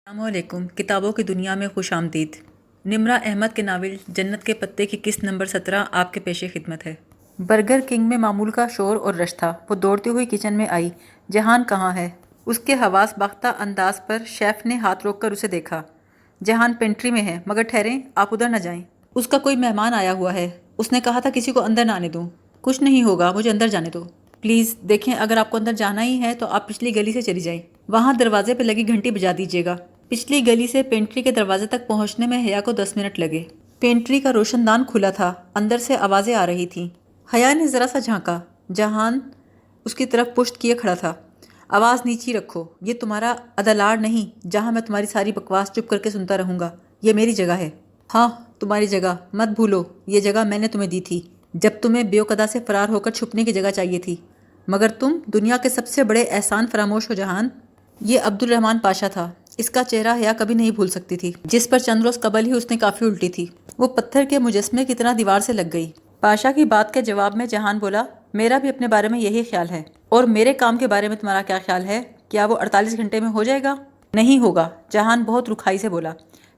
السلام علیکم۔ کتابوں کی دنیا میں خوش آمدید۔ نمرہ احمد کے ناول جنت کے پتے کی قسط نمبر 17 آپ کے پیش خدمت ہے۔ برگر کنگ میں معمول کا شور اور رش تھا۔ وہ دوڑتی ہوئی کچن میں آئی۔ جہان کہاں ہے؟ اس کے حواس باختہ انداز پر شیف نے ہاتھ روک کر اسے دیکھا۔ جہان پینٹری میں ہے، مگر ٹھہریں، آپ ادھر نہ جائیں۔ اس کا کوئی مہمان آیا ہوا ہے۔ اس نے کہا تھا کسی کو اندر نہ آنے دوں۔ کچھ نہیں ہوگا، مجھے اندر جانے دو پلیز۔ دیکھیں، اگر آپ کو اندر جانا ہی ہے تو آپ پچھلی گلی سے چلی جائیں۔ وہاں دروازے پہ لگی گھنٹی بجا دیجیے گا۔ پچھلی گلی سے پینٹری کے دروازے تک پہنچنے میں حیا کو 10 منٹ لگے۔ پینٹری کا روشن دان کھلا تھا، اندر سے آوازیں آ رہی تھیں۔ حیا نے ذرا سا جھانکا۔ جہان اس کی طرف پشت کیے کھڑا تھا۔ آواز نیچی رکھو، یہ تمہارا ادالار نہیں جہاں میں تمہاری ساری بکواس چپ کر کے سنتا رہوں گا۔ یہ میری جگہ ہے۔ ہاں، تمہاری جگہ، مت بھولو، یہ جگہ میں نے تمہیں دی تھی جب تمہیں بیوقدا سے فرار ہو کر چھپنے کی جگہ چاہیے تھی، مگر تم دنیا کے سب سے بڑے احسان فراموش ہو جہان۔ یہ عبد الرحمن پاشا تھا۔ اس کا چہرہ حیا کبھی نہیں بھول سکتی تھی، جس پر چند روز قبل ہی اس نے کافی الٹی تھی۔ وہ پتھر کے مجسمے کی طرح دیوار سے لگ گئی۔ پاشا کی بات کے جواب میں جہان بولا، میرا بھی اپنے بارے میں یہی خیال ہے۔ اور میرے کام کے بارے میں تمہارا کیا خیال ہے؟ کیا وہ 48 گھنٹے میں ہو جائے گا؟ نہیں ہوگا، جہان بہت رکھائی سے بولا۔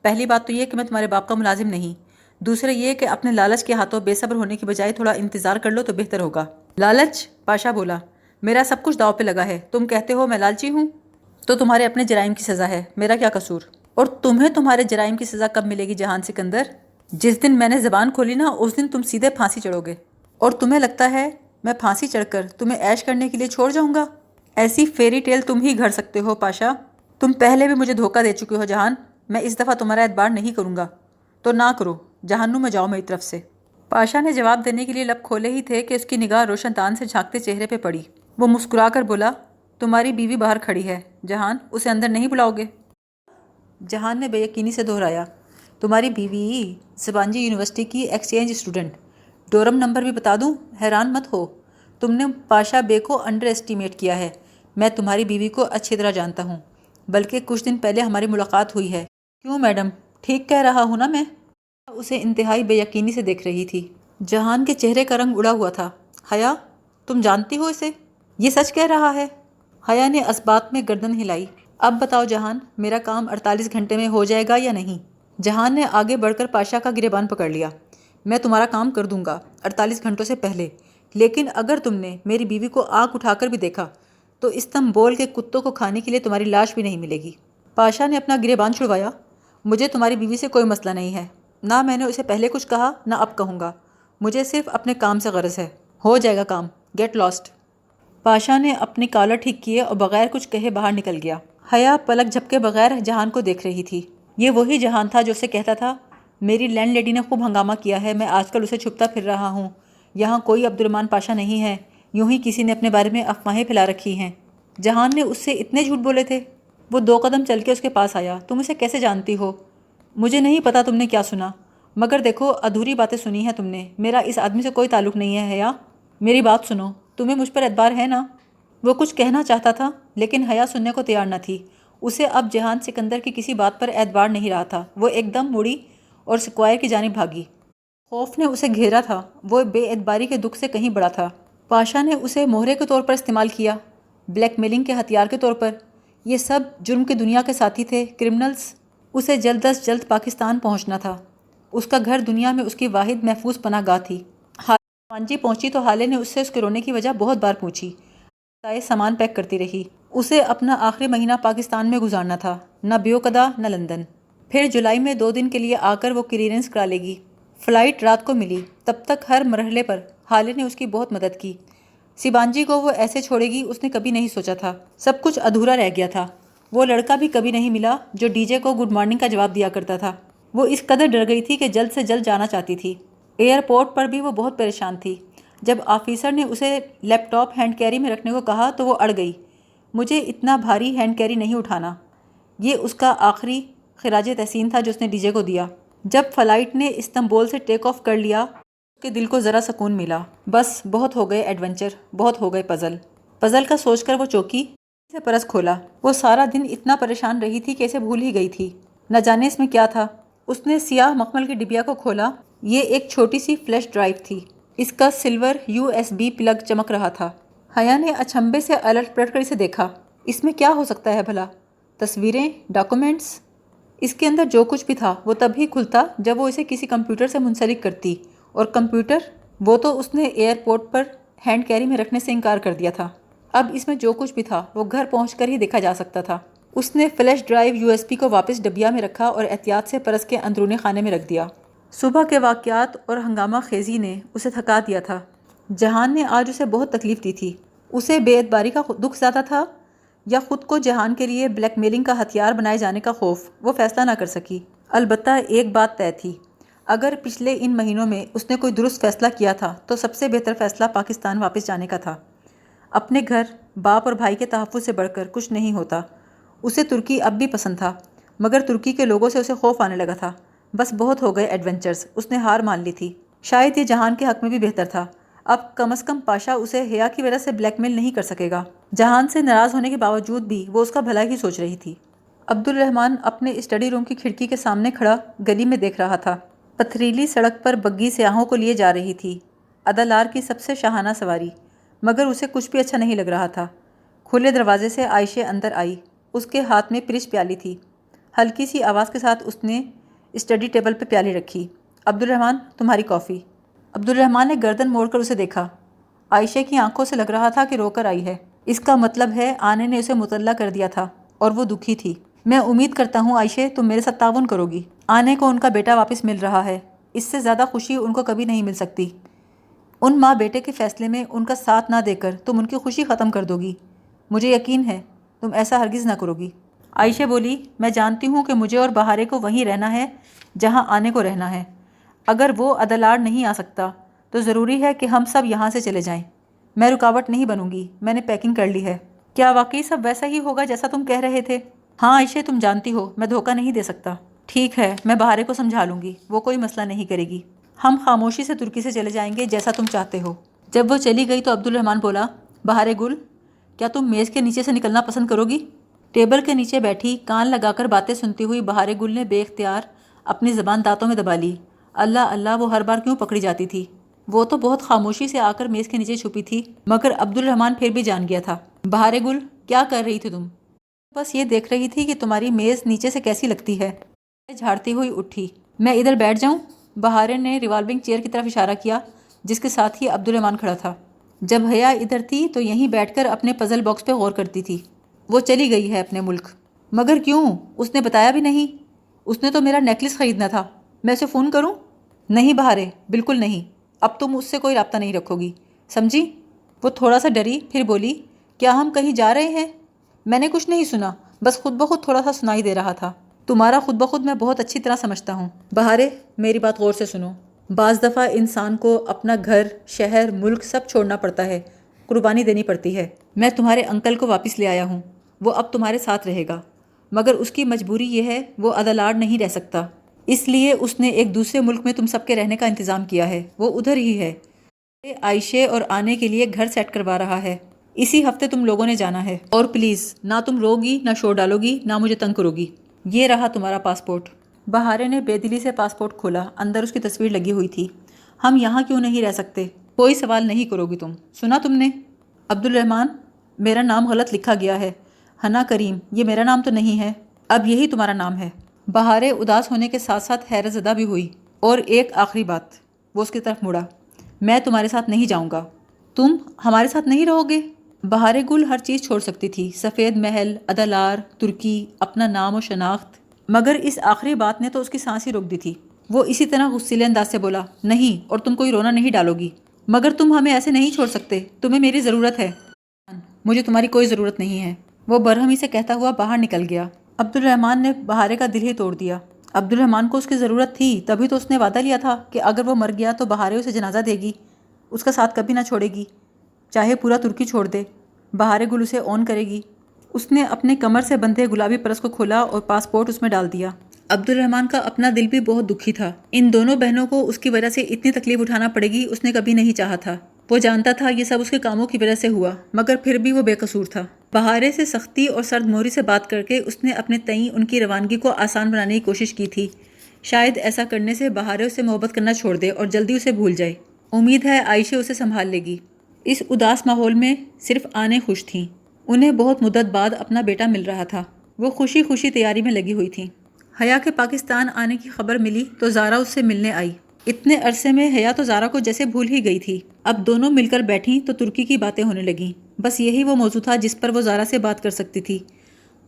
پہلی بات تو یہ کہ میں تمہارے باپ کا ملازم نہیں۔ دوسرے یہ کہ اپنے لالچ کے ہاتھوں بے صبر ہونے کی بجائے تھوڑا انتظار کر لو تو بہتر ہوگا۔ لالچ؟ پاشا بولا، میرا سب کچھ داؤ پہ لگا ہے۔ تم کہتے ہو میں لالچی ہوں؟ تو تمہارے اپنے جرائم کی سزا ہے، میرا کیا قصور؟ اور تمہیں تمہارے جرائم کی سزا کب ملے گی جہان سکندر؟ جس دن میں نے زبان کھولی نا، اس دن تم سیدھے پھانسی چڑھو گے۔ اور تمہیں لگتا ہے میں پھانسی چڑھ کر تمہیں عیش کرنے کے لیے چھوڑ جاؤں گا؟ ایسی فیری ٹیل تم ہی گھڑ سکتے ہو پاشا۔ تم پہلے بھی مجھے دھوکہ دے چکے ہو جہان۔ میں اس دفعہ تمہارا اعتبار نہیں کروں گا۔ تو نہ کرو، جہنم میں جاؤ میری طرف سے۔ پاشا نے جواب دینے کے لیے لب کھولے ہی تھے کہ اس کی نگاہ روشن دان سے جھانکتے چہرے پہ پڑی۔ وہ مسکرا کر بولا، تمہاری بیوی باہر کھڑی ہے جہان، اسے اندر نہیں بلاؤ گے؟ جہان نے بے یقینی سے دہرایا، تمہاری بیوی؟ سبانجی یونیورسٹی کی ایکسچینج اسٹوڈنٹ۔ ڈورم نمبر بھی بتا دوں؟ حیران مت ہو، تم نے پاشا بے کو انڈر ایسٹیمیٹ کیا ہے۔ میں تمہاری بیوی کو اچھی طرح جانتا ہوں، بلکہ کچھ دن پہلے ہماری ملاقات ہوئی ہے۔ کیوں میڈم، ٹھیک کہہ رہا ہوں نا میں؟ اسے انتہائی بے یقینی سے دیکھ رہی تھی۔ جہان کے چہرے کا رنگ اڑا ہوا تھا۔ حیا، تم جانتی ہو اسے؟ یہ سچ کہہ رہا ہے؟ حیا نے اثبات میں گردن ہلائی۔ اب بتاؤ جہان، میرا کام 48 گھنٹے میں ہو جائے گا یا نہیں؟ جہان نے آگے بڑھ کر پاشا کا گریبان پکڑ لیا۔ میں تمہارا کام کر دوں گا 48 گھنٹوں سے پہلے، لیکن اگر تم نے میری بیوی کو آنکھ اٹھا کر بھی دیکھا تو استنبول کے کتوں کو کھانے کے لیے تمہاری لاش بھی نہیں ملے گی۔ پاشا نے اپنا گریبان چھڑوایا۔ مجھے تمہاری بیوی سے کوئی مسئلہ نہیں ہے، نہ میں نے اسے پہلے کچھ کہا نہ اب کہوں گا۔ مجھے صرف اپنے کام سے غرض ہے۔ ہو جائے گا کام، گیٹ لاسٹ۔ پاشا نے اپنی کالر ٹھیک کیے اور بغیر کچھ کہے باہر نکل گیا۔ حیا پلک جھپکے بغیر جہان کو دیکھ رہی تھی۔ یہ وہی جہان تھا جو اسے کہتا تھا، میری لینڈ لیڈی نے خوب ہنگامہ کیا ہے، میں آج کل اسے چھپتا پھر رہا ہوں۔ یہاں کوئی عبد الرحمن پاشا نہیں ہے، یوں ہی کسی نے اپنے بارے میں افواہیں پھیلا رکھی ہیں۔ جہان نے اس سے اتنے جھوٹ بولے تھے؟ وہ 2 قدم چل کے اس کے پاس آیا۔ تم اسے کیسے جانتی ہو؟ مجھے نہیں پتا تم نے کیا سنا، مگر دیکھو ادھوری باتیں سنی ہیں تم نے۔ میرا اس آدمی سے کوئی تعلق نہیں ہے حیا، میری بات سنو، تمہیں مجھ پر اعتبار ہے نا؟ وہ کچھ کہنا چاہتا تھا، لیکن حیا سننے کو تیار نہ تھی۔ اسے اب جہان سکندر کی کسی بات پر اعتبار نہیں رہا تھا۔ وہ ایک دم مڑی اور سکوائر کی جانب بھاگی۔ خوف نے اسے گھیرا تھا، وہ بے اعتباری کے دکھ سے کہیں بڑا تھا۔ پاشا نے اسے مہرے کے طور پر استعمال کیا، بلیک میلنگ کے ہتھیار کے طور پر۔ یہ سب جرم کی دنیا کے ساتھی تھے، کرمنلز۔ اسے جلد از جلد پاکستان پہنچنا تھا۔ اس کا گھر دنیا میں اس کی واحد محفوظ پناہ گاہ تھی۔ حالے پہنچی تو حالے نے اس سے اس کے رونے کی وجہ بہت بار پوچھی۔ سامان پیک کرتی رہی۔ اسے اپنا آخری مہینہ پاکستان میں گزارنا تھا، نہ بیوقدا نہ لندن۔ پھر جولائی میں 2 دن کے لیے آ کر وہ کلیئرنس کرا لے گی۔ فلائٹ رات کو ملی۔ تب تک ہر مرحلے پر حالے نے اس کی بہت مدد کی۔ سیبانجی کو وہ ایسے چھوڑے گی اس نے کبھی نہیں سوچا تھا۔ سب کچھ ادھورا رہ گیا تھا۔ وہ لڑکا بھی کبھی نہیں ملا جو ڈی جے کو گڈ مارننگ کا جواب دیا کرتا تھا۔ وہ اس قدر ڈر گئی تھی کہ جلد سے جلد جانا چاہتی تھی۔ ایئرپورٹ پر بھی وہ بہت پریشان تھی۔ جب آفیسر نے اسے لیپ ٹاپ ہینڈ کیری میں رکھنے کو کہا تو وہ اڑ گئی۔ مجھے اتنا بھاری ہینڈ کیری نہیں اٹھانا۔ یہ اس کا آخری خراج تحسین تھا جو اس نے ڈی جے کو دیا۔ جب فلائٹ نے استنبول سے ٹیک آف کر لیا، اس کے دل کو ذرا سکون ملا۔ بس بہت ہو گئے ایڈونچر، بہت ہو گئے پزل۔ پزل کا سوچ کر وہ چوکی، اسے پرس کھولا۔ وہ سارا دن اتنا پریشان رہی تھی کہ اسے بھول ہی گئی تھی۔ نہ جانے اس میں کیا تھا۔ اس نے سیاہ مخمل کی ڈبیا کو کھولا۔ یہ ایک چھوٹی سی فلیش ڈرائیو تھی۔ اس کا سلور USB پلگ چمک رہا تھا۔ حیا نے اچنبھے سے الٹ پلٹ کر اسے دیکھا۔ اس میں کیا ہو سکتا ہے بھلا؟ تصویریں، ڈاکومنٹس، اس کے اندر جو کچھ بھی تھا وہ تب ہی کھلتا جب وہ اسے کسی کمپیوٹر سے منسلک کرتی، اور کمپیوٹر وہ تو اس نے ایئرپورٹ پر ہینڈ کیری میں رکھنے سے انکار کر دیا تھا۔ اب اس میں جو کچھ بھی تھا وہ گھر پہنچ کر ہی دیکھا جا سکتا تھا۔ اس نے فلیش ڈرائیو USB کو واپس ڈبیا میں رکھا اور احتیاط سے پرس کے اندرونی خانے میں رکھ دیا۔ صبح کے واقعات اور ہنگامہ خیزی نے اسے تھکا دیا تھا۔ جہان نے آج اسے بہت تکلیف دی تھی۔ اسے بے اعتباری کا دکھ زیادہ تھا یا خود کو جہان کے لیے بلیک میلنگ کا ہتھیار بنائے جانے کا خوف، وہ فیصلہ نہ کر سکی۔ البتہ ایک بات طے تھی، اگر پچھلے ان مہینوں میں اس نے کوئی درست فیصلہ کیا تھا تو سب سے بہتر فیصلہ پاکستان واپس جانے کا تھا۔ اپنے گھر، باپ اور بھائی کے تحفظ سے بڑھ کر کچھ نہیں ہوتا۔ اسے ترکی اب بھی پسند تھا، مگر ترکی کے لوگوں سے اسے خوف آنے لگا تھا۔ بس بہت ہو گئے ایڈونچرز، اس نے ہار مان لی تھی۔ شاید یہ جہان کے حق میں بھی بہتر تھا۔ اب کم از کم پاشا اسے حیا کی وجہ سے بلیک میل نہیں کر سکے گا۔ جہان سے ناراض ہونے کے باوجود بھی وہ اس کا بھلا ہی سوچ رہی تھی۔ عبد الرحمن اپنے اسٹڈی روم کی کھڑکی کے سامنے کھڑا گلی میں دیکھ رہا تھا۔ پتھریلی سڑک پر بگی سیاحوں کو لیے جا رہی تھی، ادالار کی سب سے شاہانہ سواری، مگر اسے کچھ بھی اچھا نہیں لگ رہا تھا۔ کھلے دروازے سے عائشہ اندر آئی۔ اس کے ہاتھ میں پرش پیالی تھی۔ ہلکی سی آواز کے ساتھ اس نے اسٹڈی ٹیبل پہ پیالی رکھی۔ عبد الرحمن، تمہاری کافی۔ عبد الرحمن نے گردن موڑ کر اسے دیکھا۔ عائشہ کی آنکھوں سے لگ رہا تھا کہ رو کر آئی ہے۔ اس کا مطلب ہے آنے نے اسے مطلع کر دیا تھا اور وہ دکھی تھی۔ میں امید کرتا ہوں عائشہ تم میرے ساتھ تعاون کرو گی۔ آنے کو ان کا بیٹا واپس مل رہا ہے، اس سے زیادہ خوشی ان کو کبھی نہیں مل سکتی۔ ان ماں بیٹے کے فیصلے میں ان کا ساتھ نہ دے کر تم ان کی خوشی ختم کر دو گی۔ مجھے یقین ہے تم ایسا ہرگز نہ کرو گی۔ عائشہ بولی، میں جانتی ہوں کہ مجھے اور بہارے کو وہیں رہنا ہے جہاں آنے کو رہنا ہے۔ اگر وہ ادلاڑ نہیں آ سکتا تو ضروری ہے کہ ہم سب یہاں سے چلے جائیں۔ میں رکاوٹ نہیں بنوں گی، میں نے پیکنگ کر لی ہے۔ کیا واقعی سب ویسا ہی ہوگا جیسا تم کہہ رہے تھے؟ ہاں عائشہ، تم جانتی ہو میں دھوکہ نہیں دے سکتا۔ ٹھیک ہے، میں بہارے کو سمجھا لوں گی، وہ کوئی مسئلہ نہیں کرے گی۔ ہم خاموشی سے ترکی سے چلے جائیں گے جیسا تم چاہتے ہو۔ جب وہ چلی گئی تو عبد الرحمن بولا، بہارے گل، کیا تم میز کے نیچے سے نکلنا پسند کرو گی؟ ٹیبل کے نیچے بیٹھی کان لگا کر باتیں سنتی ہوئی بہارے گل نے بے اختیار اپنی زبان دانتوں میں دبا لی۔ اللہ اللہ، وہ ہر بار کیوں پکڑی جاتی تھی؟ وہ تو بہت خاموشی سے آ کر میز کے نیچے چھپی تھی، مگر عبد الرحمن پھر بھی جان گیا تھا۔ بہارے گل، کیا کر رہی تھی تم؟ بس یہ دیکھ رہی تھی کہ تمہاری میز نیچے سے کیسی لگتی ہے۔ جھاڑتی ہوئی اٹھی۔ میں ادھر بیٹھ جاؤں؟ بہارے نے ریوالونگ چیئر کی طرف اشارہ کیا جس کے ساتھ ہی عبد الرحمن کھڑا تھا۔ جب حیا ادھر تھی تو یہیں بیٹھ کر اپنے پزل باکس پہ غور کرتی تھی۔ وہ چلی گئی ہے اپنے ملک۔ مگر کیوں؟ اس نے بتایا بھی نہیں۔ اس نے تو میرا نیکلس خریدنا تھا، میں اسے فون کروں؟ نہیں بہارے، بالکل نہیں، اب تم اس سے کوئی رابطہ نہیں رکھو گی، سمجھی؟ وہ تھوڑا سا ڈری، پھر بولی، کیا ہم کہیں جا رہے ہیں؟ میں نے کچھ نہیں سنا، بس خود بخود تھوڑا سا سنائی دے رہا تھا۔ تمہارا خود بخود میں بہت اچھی طرح سمجھتا ہوں۔ بہارے، میری بات غور سے سنو۔ بعض دفعہ انسان کو اپنا گھر، شہر، ملک سب چھوڑنا پڑتا ہے، قربانی دینی پڑتی ہے۔ میں تمہارے انکل کو واپس لے آیا ہوں، وہ اب تمہارے ساتھ رہے گا، مگر اس کی مجبوری یہ ہے وہ ادلاڑ نہیں رہ سکتا، اس لیے اس نے ایک دوسرے ملک میں تم سب کے رہنے کا انتظام کیا ہے، وہ ادھر ہی ہے۔ عائشہ اور آنے کے لیے گھر سیٹ کروا رہا ہے، اسی ہفتے تم لوگوں نے جانا ہے۔ اور پلیز نہ تم رو گی، نہ شور ڈالو گی، نہ مجھے تنگ کرو گی۔ یہ رہا تمہارا پاسپورٹ۔ بہارے نے بے دلی سے پاسپورٹ کھولا، اندر اس کی تصویر لگی ہوئی تھی۔ ہم یہاں کیوں نہیں رہ سکتے؟ کوئی سوال نہیں کرو گی تم، سنا تم نے؟ عبد الرحمن، میرا نام غلط لکھا گیا ہے، حنا کریم، یہ میرا نام تو نہیں ہے، اب یہی تمہارا نام ہے۔ بہارے اداس ہونے کے ساتھ ساتھ حیرت زدہ بھی ہوئی۔ اور ایک آخری بات، وہ اس کی طرف مڑا، میں تمہارے ساتھ نہیں جاؤں گا۔ تم ہمارے ساتھ نہیں رہو گے؟ بہارے گل ہر چیز چھوڑ سکتی تھی، سفید محل، ادالار، ترکی، اپنا نام و شناخت، مگر اس آخری بات نے تو اس کی سانس ہی روک دی تھی۔ وہ اسی طرح غصیلے انداز سے بولا، نہیں، اور تم کوئی رونا نہیں ڈالو گی، مگر تم ہمیں ایسے نہیں چھوڑ سکتے، تمہیں میری ضرورت ہے۔ مجھے تمہاری کوئی ضرورت نہیں ہے، وہ برہمی سے کہتا ہوا باہر نکل گیا۔ عبد الرحمن نے بہارے کا دل ہی توڑ دیا۔ عبد الرحمن کو اس کی ضرورت تھی، تبھی تو اس نے وعدہ لیا تھا کہ اگر وہ مر گیا تو بہارے اسے جنازہ دے گی، اس کا ساتھ کبھی نہ چھوڑے گی، چاہے پورا ترکی چھوڑ دے، بہارے گل اسے اون کرے گی۔ اس نے اپنے کمر سے بندھے گلابی پرس کو کھولا اور پاسپورٹ اس میں ڈال دیا۔ عبد الرحمن کا اپنا دل بھی بہت دکھی تھا۔ ان دونوں بہنوں کو اس کی وجہ سے اتنی تکلیف اٹھانا پڑے گی اس نے کبھی نہیں چاہا تھا۔ وہ جانتا تھا یہ سب اس کے کاموں کی وجہ سے ہوا، مگر پھر بھی وہ بے قصور تھا۔ بہارے سے سختی اور سرد موہری سے بات کر کے اس نے اپنے تئیں ان کی روانگی کو آسان بنانے کی کوشش کی تھی۔ شاید ایسا کرنے سے بہارے اسے محبت کرنا چھوڑ دے اور جلدی اسے بھول جائے۔ امید ہے عائشہ اسے سنبھال لے گی۔ اس اداس ماحول میں صرف آنے خوش تھیں۔ انہیں بہت مدت بعد اپنا بیٹا مل رہا تھا۔ وہ خوشی خوشی تیاری میں لگی ہوئی تھیں۔ حیا کے پاکستان آنے کی خبر ملی تو زارا اس سے ملنے آئی۔ اتنے عرصے میں حیا تو زارا کو جیسے بھول ہی گئی تھی۔ اب دونوں مل کر بیٹھیں تو ترکی کی باتیں ہونے لگیں۔ بس یہی وہ موضوع تھا جس پر وہ زارا سے بات کر سکتی تھی۔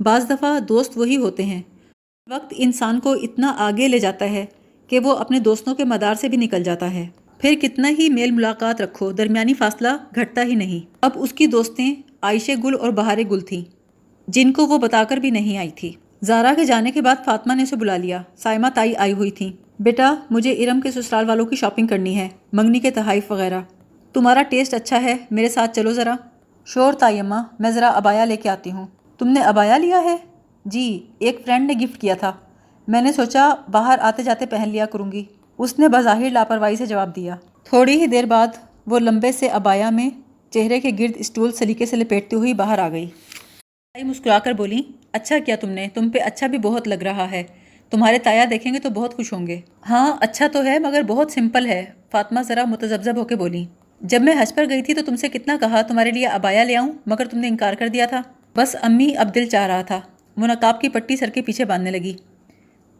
بعض دفعہ دوست وہی ہوتے ہیں، وقت انسان کو اتنا آگے لے جاتا ہے کہ وہ اپنے دوستوں کے مدار سے بھی نکل جاتا ہے۔ پھر کتنا ہی میل ملاقات رکھو، درمیانی فاصلہ گھٹتا ہی نہیں۔ اب اس کی دوستیں عائشہ گل اور بہار گل تھیں، جن کو وہ بتا کر بھی نہیں آئی تھی۔ زارا کے جانے کے بعد فاطمہ نے اسے بلا لیا۔ سائمہ تائی آئی ہوئی تھیں۔ بیٹا، مجھے ارم کے سسرال والوں کی شاپنگ کرنی ہے، منگنی کے تحائف وغیرہ۔ تمہارا ٹیسٹ اچھا ہے، میرے ساتھ چلو ذرا۔ شور تائی اماں، میں ذرا عبایا لے کے آتی ہوں۔ تم نے عبایا لیا ہے؟ جی، ایک فرینڈ نے گفٹ کیا تھا، میں نے سوچا باہر آتے جاتے پہن لیا کروں گی، اس نے بظاہر لاپرواہی سے جواب دیا۔ تھوڑی ہی دیر بعد وہ لمبے سے عبایا میں چہرے کے گرد اسٹول سلیقے سے لپیٹتی ہوئی باہر آ گئی۔ تائی مسکرا کر بولی، اچھا کیا تم نے، تم پہ اچھا بھی بہت لگ رہا ہے، تمہارے تایا دیکھیں گے تو بہت خوش ہوں گے۔ ہاں اچھا تو ہے مگر بہت سمپل ہے، فاطمہ ذرا متذبذب ہو کے بولی۔ جب میں حج پر گئی تھی تو تم سے کتنا کہا تمہارے لیے عبایا لے آؤں، مگر تم نے انکار کر دیا تھا۔ بس امی اب دل چاہ رہا تھا۔ وہ نقاب کی پٹی سر کے پیچھے باندھنے لگی۔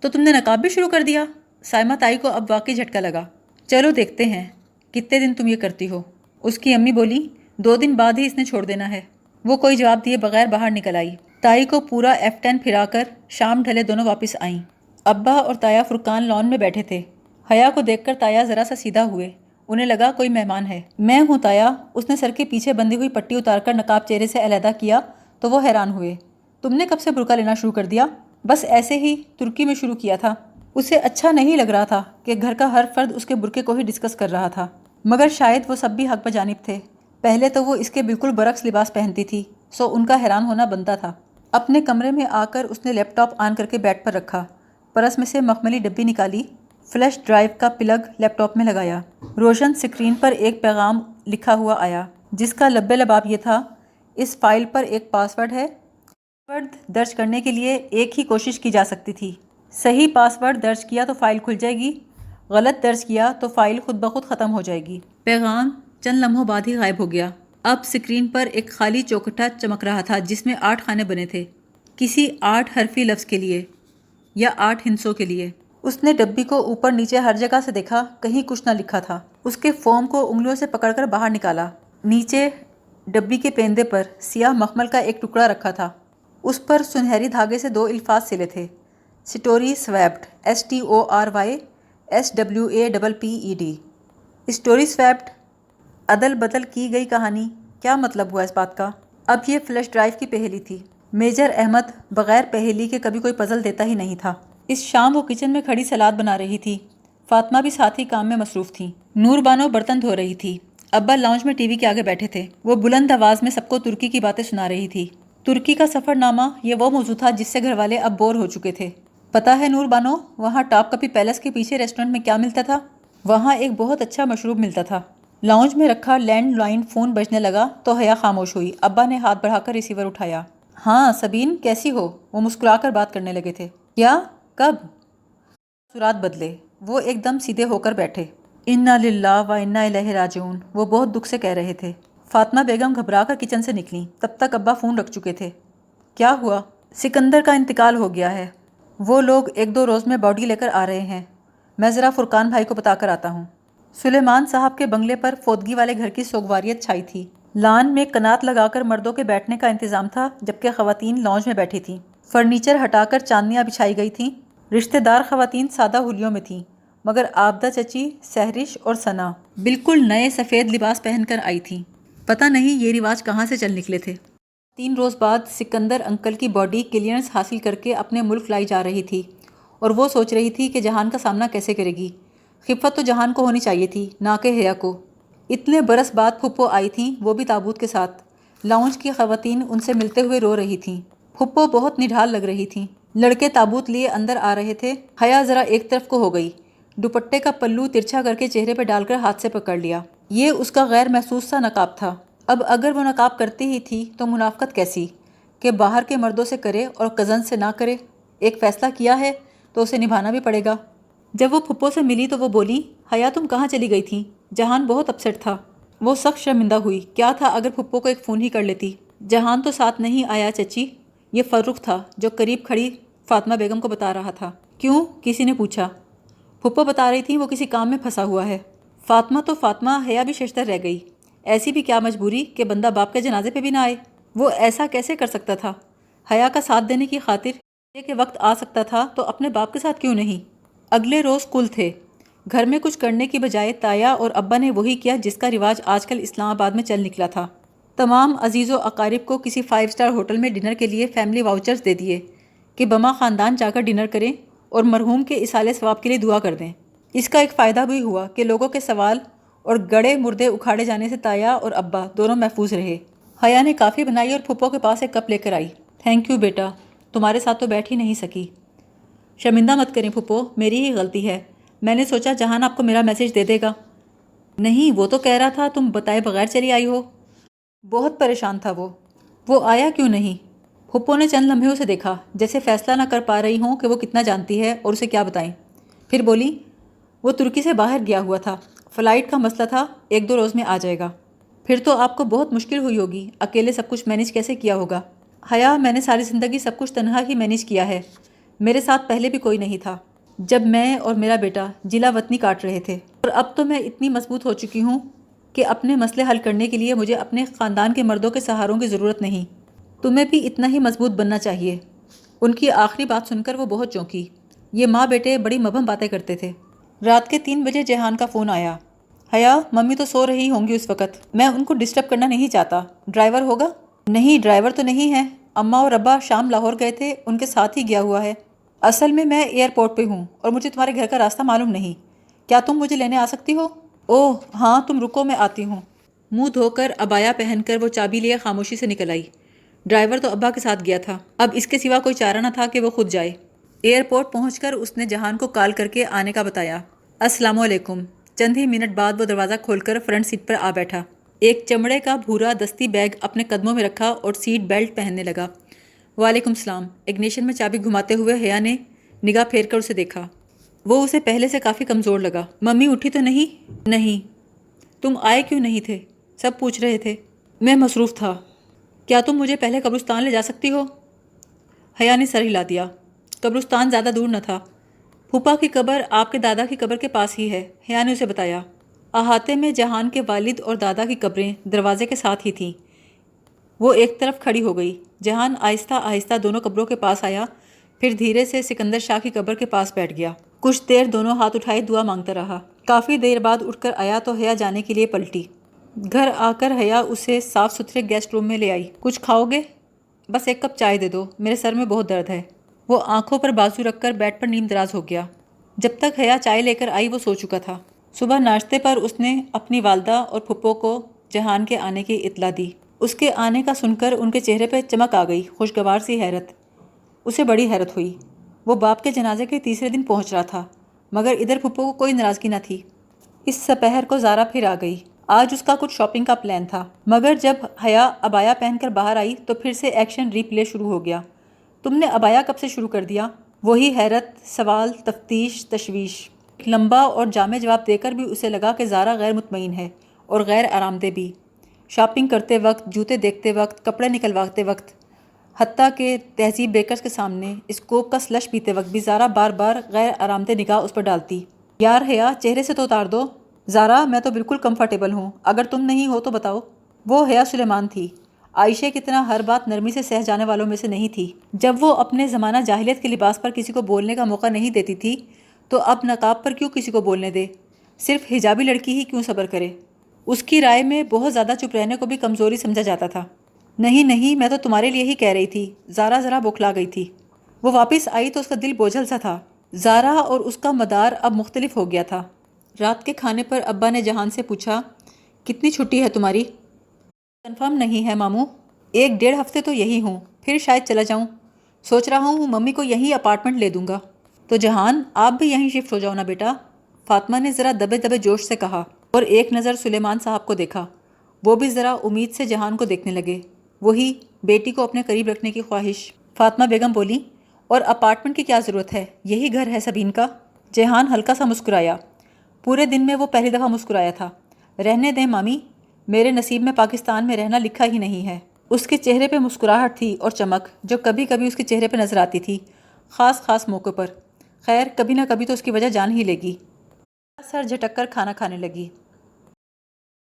تو تم نے نقاب بھی شروع کر دیا؟ سائمہ تائی کو اب واقعی جھٹکا لگا۔ چلو دیکھتے ہیں کتنے دن تم یہ کرتی ہو، اس کی امی بولی۔ 2 دن بعد ہی اس نے چھوڑ دینا ہے۔ وہ کوئی جواب دیے بغیر باہر نکل آئی۔ تائی کو پورا F10 پھرا کر شام ڈھلے دونوں واپس آئیں۔ ابا اور تایا فرقان لان میں بیٹھے تھے۔ حیا کو دیکھ کر تایا ذرا سا سیدھا ہوئے، انہیں لگا کوئی مہمان ہے۔ میں ہوں تایا، اس نے سر کے پیچھے بندھی ہوئی پٹی اتار کر نقاب چہرے سے علیحدہ کیا تو وہ حیران ہوئے۔ تم نے کب سے برقع لینا شروع کر دیا؟ بس ایسے ہی، ترکی میں شروع کیا تھا۔ اسے اچھا نہیں لگ رہا تھا کہ گھر کا ہر فرد اس کے برقعے کو ہی ڈسکس کر رہا تھا، مگر شاید وہ سب بھی حق بجانب تھے۔ پہلے تو وہ اس کے بالکل برعکس لباس پہنتی تھی، سو ان کا حیران ہونا بنتا تھا۔ اپنے کمرے میں آ کر اس نے لیپ ٹاپ آن کر کے بیڈ پر رکھا، پرس میں سے مخملی ڈبی نکالی، فلیش ڈرائیو کا پلگ لیپ ٹاپ میں لگایا۔ روشن اسکرین پر ایک پیغام لکھا ہوا آیا جس کا لب لباب یہ تھا، اس فائل پر ایک پاس ورڈ ہے، پاس ورڈ درج کرنے کے لیے ایک ہی کوشش کی جا سکتی تھی۔ صحیح پاس ورڈ درج کیا تو فائل کھل جائے گی، غلط درج کیا تو فائل خود بخود ختم ہو جائے گی۔ پیغام چند لمحوں بعد ہی غائب ہو گیا۔ اب اسکرین پر ایک خالی چوکٹا چمک رہا تھا جس میں 8 خانے بنے تھے، کسی 8 حرفی لفظ کے لیے یا 8 ہندسوں کے لیے۔ اس نے ڈبی کو اوپر نیچے ہر جگہ سے دیکھا، کہیں کچھ نہ لکھا تھا۔ اس کے فارم کو انگلیوں سے پکڑ کر باہر نکالا۔ نیچے ڈبی کے پیندے پر سیاہ مخمل کا ایک ٹکڑا رکھا تھا، اس پر سنہری دھاگے سے 2 الفاظ سلے تھے، story swapped, STORYSWAPPED۔ Story swapped, عدل بدل کی گئی کہانی، کیا مطلب ہوا اس بات کا؟ اب یہ فلیش ڈرائیو کی پہیلی تھی۔ میجر احمد بغیر پہیلی کے کبھی کوئی پزل دیتا ہی نہیں تھا۔ اس شام وہ کچن میں کھڑی سلاد بنا رہی تھی، فاطمہ بھی ساتھ ہی کام میں مصروف تھیں۔ نور بانو برتن دھو رہی تھی، ابا لاؤنج میں ٹی وی کے آگے بیٹھے تھے۔ وہ بلند آواز میں سب کو ترکی کی باتیں سنا رہی تھی۔ ترکی کا سفر نامہ یہ وہ موضوع تھا جس سے گھر والے اب بور ہو چکے تھے۔ پتہ ہے نور بانو، وہاں ٹاپ کپی پیلس کے پیچھے ریسٹورنٹ میں کیا ملتا تھا؟ وہاں ایک بہت اچھا مشروب ملتا تھا۔ لاؤنج میں رکھا لینڈ لائن فون بجنے لگا تو حیا خاموش ہوئی۔ ابا نے ہاتھ بڑھا کر ریسیور اٹھایا۔ ہاں سبین، کیسی ہو؟ وہ مسکرا کر بات کرنے لگے تھے۔ کیا؟ کب؟ سرات بدلے، وہ ایک دم سیدھے ہو کر بیٹھے۔ انا للہ و انا الیہ راجعون، وہ بہت دکھ سے کہہ رہے تھے۔ فاطمہ بیگم گھبرا کر کچن سے نکلیں، تب تک ابا فون رکھ چکے تھے۔ کیا ہوا؟ سکندر کا انتقال ہو گیا ہے، وہ لوگ 1-2 روز میں باڈی لے کر آ رہے ہیں، میں ذرا فرقان بھائی کو بتا کر آتا ہوں۔ سلیمان صاحب کے بنگلے پر فوتگی والے گھر کی سوگواریت چھائی تھی۔ لان میں کنات لگا کر مردوں کے بیٹھنے کا انتظام تھا، جبکہ خواتین لاؤنج میں بیٹھی تھیں۔ فرنیچر ہٹا کر چاندنیاں بچھائی گئی تھیں۔ رشتہ دار خواتین سادہ ہولیوں میں تھیں، مگر آبدہ چچی، سہرش اور ثنا بالکل نئے سفید لباس پہن کر آئی تھیں۔ پتہ نہیں یہ رواج کہاں سے چل نکلے تھے۔ 3 روز بعد سکندر انکل کی باڈی کلیئرنس حاصل کر کے اپنے ملک لائی جا رہی تھی، اور وہ سوچ رہی تھی کہ جہان کا سامنا کیسے کرے گی۔ خفت تو جہان کو ہونی چاہیے تھی، نہ کہ حیا کو۔ اتنے برس بعد پھپھو آئی تھیں، وہ بھی تابوت کے ساتھ۔ لاؤنج کی خواتین ان سے ملتے ہوئے رو رہی تھیں۔ پھپھو بہت نڈھال لگ رہی تھیں۔ لڑکے تابوت لیے اندر آ رہے تھے۔ حیا ذرا ایک طرف کو ہو گئی، دوپٹے کا پلو ترچھا کر کے چہرے پہ ڈال کر ہاتھ سے پکڑ لیا۔ یہ اس کا غیر محسوس سا نقاب تھا۔ اب اگر وہ نقاب کرتی ہی تھی تو منافقت کیسی کہ باہر کے مردوں سے کرے اور کزن سے نہ کرے؟ ایک فیصلہ کیا ہے تو اسے نبھانا بھی پڑے گا۔ جب وہ پھپھو سے ملی تو وہ بولی، حیا تم کہاں چلی گئی تھی؟ جہان بہت اپسیٹ تھا۔ وہ سخت شرمندہ ہوئی۔ کیا تھا اگر پھپھو کو ایک فون ہی کر لیتی؟ جہان تو ساتھ نہیں آیا چچی، یہ فروخ تھا جو قریب کھڑی فاطمہ بیگم کو بتا رہا تھا۔ کیوں؟ کسی نے پوچھا۔ پھپھو بتا رہی تھی وہ کسی کام میں پھنسا ہوا ہے۔ فاطمہ حیا بھی ششدر رہ گئی۔ ایسی بھی کیا مجبوری کہ بندہ باپ کے جنازے پہ بھی نہ آئے؟ وہ ایسا کیسے کر سکتا تھا؟ حیا کا ساتھ دینے کی خاطر یہ کہ وقت آ سکتا تھا تو اپنے باپ کے ساتھ کیوں نہیں؟ اگلے روز کل تھے۔ گھر میں کچھ کرنے کی بجائے تایا اور ابا نے وہی کیا جس کا رواج آج کل اسلام آباد میں چل نکلا تھا۔ تمام عزیز و اقارب کو کسی 5 اسٹار ہوٹل میں ڈنر کے لیے فیملی واؤچرز دے دیے کہ بما خاندان جا کر ڈنر کریں اور مرحوم کے اصالِ ثواب کے لیے دعا کر دیں۔ اس کا ایک فائدہ بھی ہوا کہ لوگوں کے سوال اور گڑے مردے اکھاڑے جانے سے تایا اور ابا دونوں محفوظ رہے۔ حیا نے کافی بنائی اور پھپھو کے پاس ایک کپ لے کر آئی۔ تھینک یو بیٹا، تمہارے ساتھ تو بیٹھ ہی نہیں سکی۔ شرمندہ مت کریں پھپھو، میری ہی غلطی ہے۔ میں نے سوچا جہان آپ کو میرا میسج دے دے گا۔ نہیں، وہ تو کہہ رہا تھا تم بتائے بغیر چلی آئی ہو۔ بہت پریشان تھا وہ آیا کیوں نہیں؟ پھپھو نے چند لمحے اسے دیکھا، جیسے فیصلہ نہ کر پا رہی ہوں کہ وہ کتنا جانتی ہے اور اسے کیا بتائیں۔ پھر بولی، وہ ترکی سے باہر گیا ہوا تھا، فلائٹ کا مسئلہ تھا، 1-2 روز میں آ جائے گا۔ پھر تو آپ کو بہت مشکل ہوئی ہوگی، اکیلے سب کچھ مینیج کیسے کیا ہوگا؟ حیا، میں نے ساری زندگی سب کچھ تنہا ہی مینیج کیا ہے، میرے ساتھ پہلے بھی کوئی نہیں تھا، جب میں اور میرا بیٹا جلا وطنی کاٹ رہے تھے، اور اب تو میں اتنی مضبوط ہو چکی ہوں کہ اپنے مسئلے حل کرنے کے لیے مجھے اپنے خاندان کے مردوں کے سہاروں کی ضرورت نہیں۔ تمہیں بھی اتنا ہی مضبوط بننا چاہیے۔ ان کی آخری بات سن کر وہ بہت چونکی۔ یہ ماں بیٹے بڑی مبہم باتیں کرتے تھے۔ رات کے 3 بجے جیہان کا فون آیا۔ حیا، ممی تو سو رہی ہوں گی اس وقت، میں ان کو ڈسٹرب کرنا نہیں چاہتا۔ ڈرائیور ہوگا؟ نہیں، ڈرائیور تو نہیں ہے، اماں اور ابا شام لاہور گئے تھے، ان کے ساتھ ہی گیا ہوا ہے۔ اصل میں ایئرپورٹ پہ ہوں اور مجھے تمہارے گھر کا راستہ معلوم نہیں، کیا تم مجھے لینے آ سکتی ہو؟ اوہ ہاں، تم رکو، میں آتی ہوں۔ منہ دھو کر عبایا پہن کر وہ چابی لیے خاموشی سے نکل آئی۔ ڈرائیور تو ابا کے ساتھ گیا تھا، اب اس کے سوا کوئی چارہ نہ تھا کہ وہ خود جائے۔ ایئرپورٹ پہنچ کر اس نے جہان کو کال کر کے آنے کا بتایا۔ السلام علیکم۔ چند ہی منٹ بعد وہ دروازہ کھول کر فرنٹ سیٹ پر آ بیٹھا۔ ایک چمڑے کا بھورا دستی بیگ اپنے قدموں میں رکھا اور سیٹ بیلٹ پہننے لگا۔ وعلیکم السلام۔ اگنیشن میں چابی گھماتے ہوئے حیا نے نگاہ پھیر کر اسے دیکھا۔ وہ اسے پہلے سے کافی کمزور لگا۔ ممی اٹھی تو نہیں؟ نہیں۔ تم آئے کیوں نہیں تھے؟ سب پوچھ رہے تھے۔ میں مصروف تھا۔ کیا تم مجھے پہلے قبرستان لے جا سکتی ہو؟ حیا نے سر ہلا دیا۔ قبرستان زیادہ دور نہ تھا، پھوپھا کی قبر آپ کے دادا کی قبر کے پاس ہی ہے، حیا نے اسے بتایا۔ احاطے میں جہان کے والد اور دادا کی قبریں دروازے کے ساتھ ہی تھیں۔ وہ ایک طرف کھڑی ہو گئی۔ جہان آہستہ آہستہ دونوں قبروں کے پاس آیا، پھر دھیرے سے سکندر شاہ کی قبر کے پاس بیٹھ گیا۔ کچھ دیر دونوں ہاتھ اٹھائے دعا مانگتا رہا۔ کافی دیر بعد اٹھ کر آیا تو حیا جانے کے لیے پلٹی۔ گھر آ کر حیا اسے صاف ستھرے گیسٹ روم میں لے آئی۔ کچھ کھاؤ گے؟ بس 1 کپ چائے دے دو، میرے سر میں بہت درد ہے۔ وہ آنکھوں پر بازو رکھ کر بیڈ پر نیم دراز ہو گیا۔ جب تک حیا چائے لے کر آئی وہ سو چکا تھا۔ صبح ناشتے پر اس نے اپنی والدہ اور پھپھو کو جہان کے آنے کی اطلاع دی۔ اس کے آنے کا سن کر ان کے چہرے پہ چمک آ گئی، خوشگوار سی حیرت۔ اسے بڑی حیرت ہوئی۔ وہ باپ کے جنازے کے تیسرے دن پہنچ رہا تھا، مگر ادھر پھپھو کو کوئی ناراضگی نہ تھی۔ اس سپہر کو زارا پھر آ گئی۔ آج اس کا کچھ شاپنگ کا پلان تھا، مگر جب حیا عبایا پہن کر باہر آئی تو پھر سے ایکشن ری پلے شروع ہو گیا۔ تم نے عبایا کب سے شروع کر دیا؟ وہی حیرت، سوال، تفتیش، تشویش۔ ایک لمبا اور جامع جواب دے کر بھی اسے لگا کہ زارا غیر مطمئن ہے اور غیر آرام دہ بھی۔ شاپنگ کرتے وقت، جوتے دیکھتے وقت، کپڑے نکلواتے وقت، حتیٰ کہ تہذیب بیکرز کے سامنے اسکوپ کا سلش پیتے وقت بھی زارا بار بار غیر آرام دہ نگاہ اس پر ڈالتی۔ یار حیا، چہرے سے تو اتار دو۔ زارا، میں تو بالکل کمفرٹیبل ہوں، اگر تم نہیں ہو تو بتاؤ۔ وہ حیا سلیمان تھی، عائشہ کی طرح ہر بات نرمی سے سہ جانے والوں میں سے نہیں تھی۔ جب وہ اپنے زمانہ جاہلیت کے لباس پر کسی کو بولنے کا موقع نہیں دیتی تھی تو اب نقاب پر کیوں کسی کو بولنے دے؟ صرف حجابی لڑکی ہی کیوں صبر کرے؟ اس کی رائے میں بہت زیادہ چپ رہنے کو بھی کمزوری سمجھا جاتا تھا۔ نہیں نہیں، میں تو تمہارے لیے ہی کہہ رہی تھی۔ زارا ذرا بوکھلا گئی تھی۔ وہ واپس آئی تو اس کا دل بوجھل سا تھا۔ زارا اور اس کا مدار اب مختلف ہو گیا تھا۔ رات کے کھانے پر ابا نے جہان سے پوچھا، کتنی چھٹی ہے تمہاری؟ کنفرم نہیں ہے ماموں، 1-1.5 ہفتے تو یہی ہوں، پھر شاید چلا جاؤں۔ سوچ رہا ہوں ممی کو یہیں اپارٹمنٹ لے دوں گا۔ تو جہان، آپ بھی یہیں شفٹ ہو جاؤ نا بیٹا، فاطمہ نے ذرا دبے دبے جوش سے کہا، اور ایک نظر سلیمان صاحب کو دیکھا۔ وہ بھی ذرا امید سے جہان کو دیکھنے لگے۔ وہی بیٹی کو اپنے قریب رکھنے کی خواہش۔ فاطمہ بیگم بولی، اور اپارٹمنٹ کی کیا ضرورت ہے، یہی گھر ہے سبین کا۔ جہان ہلکا سا مسکرایا۔ پورے دن میں وہ پہلی دفعہ مسکرایا تھا۔ رہنے دیں مامی، میرے نصیب میں پاکستان میں رہنا لکھا ہی نہیں ہے۔ اس کے چہرے پہ مسکراہٹ تھی اور چمک جو کبھی کبھی اس کے چہرے پہ نظر آتی تھی، خاص موقع پر۔ خیر، کبھی نہ کبھی تو اس کی وجہ جان ہی لے گی۔ سر جھٹک کر کھانا کھانے لگی۔